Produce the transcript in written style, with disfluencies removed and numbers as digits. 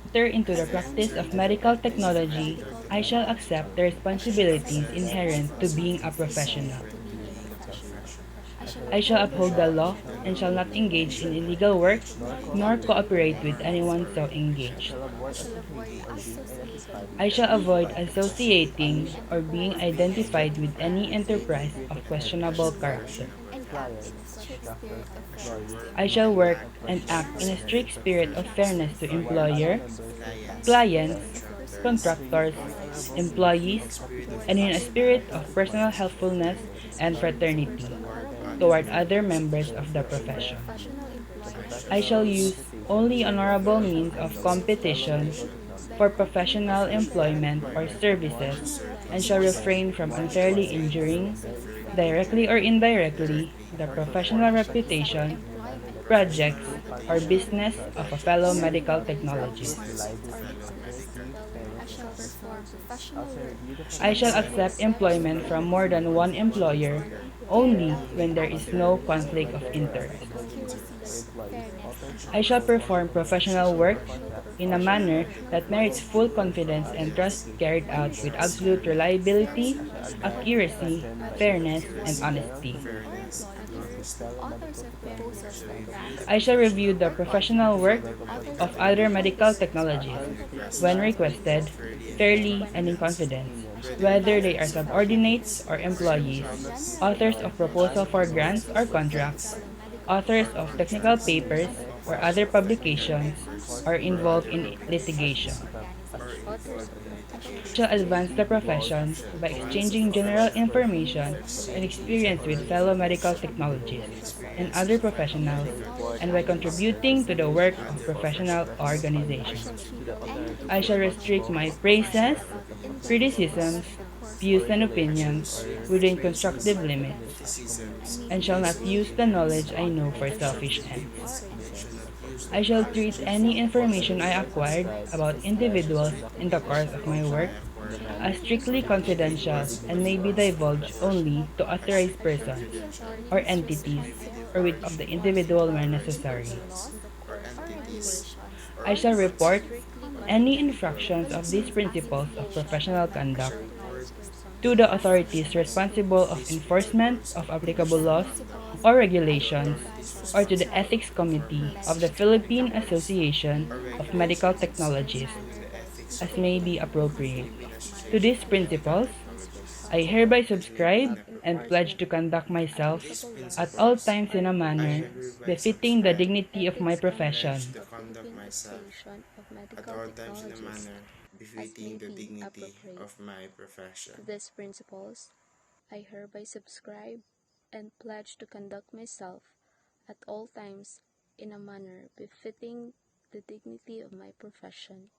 enter into the practice of medical technology, I shall accept the responsibilities inherent to being a professional. I shall uphold the law and shall not engage in illegal work nor cooperate with anyone so engaged. I shall avoid associating or being identified with any enterprise of questionable character. I shall work and act in a strict spirit of fairness to employer, clients, contractors, employees, and in a spirit of personal helpfulness and fraternity toward other members of the profession. I shall use only honorable means of competition for professional employment or services and shall refrain from unfairly injuring, directly or indirectly, the professional reputation, projects, or business of a fellow medical technologist. I shall accept employment from more than one employer only when there is no conflict of interest. I shall perform professional work in a manner that merits full confidence and trust carried out with absolute reliability, accuracy, fairness, and honesty. I shall review the professional work of other medical technologists when requested, fairly and in confidence, whether they are subordinates or employees, authors of proposal for grants or contracts, authors of technical papers or other publications, are involved in litigation. Shall advance the profession by exchanging general information and experience with fellow medical technologists and other professionals, and by contributing to the work of professional organizations. I shall restrict my praises, criticisms, views, and opinions within constructive limits, and shall not use the knowledge I know for selfish ends. I shall treat any information I acquired about individuals in the course of my work as strictly confidential and may be divulged only to authorized persons or entities or with of the individual where necessary. I shall report any infractions of these principles of professional conduct to the authorities responsible of enforcement of applicable laws or regulations, or to the Ethics Committee of the Philippine Association of Medical Technologists, as may be appropriate. To these principles, I hereby subscribe and pledge to conduct myself at all times in a manner befitting the dignity of my profession. Befitting the dignity of my profession. I hereby subscribe and pledge to conduct myself at all times in a manner befitting the dignity of my profession.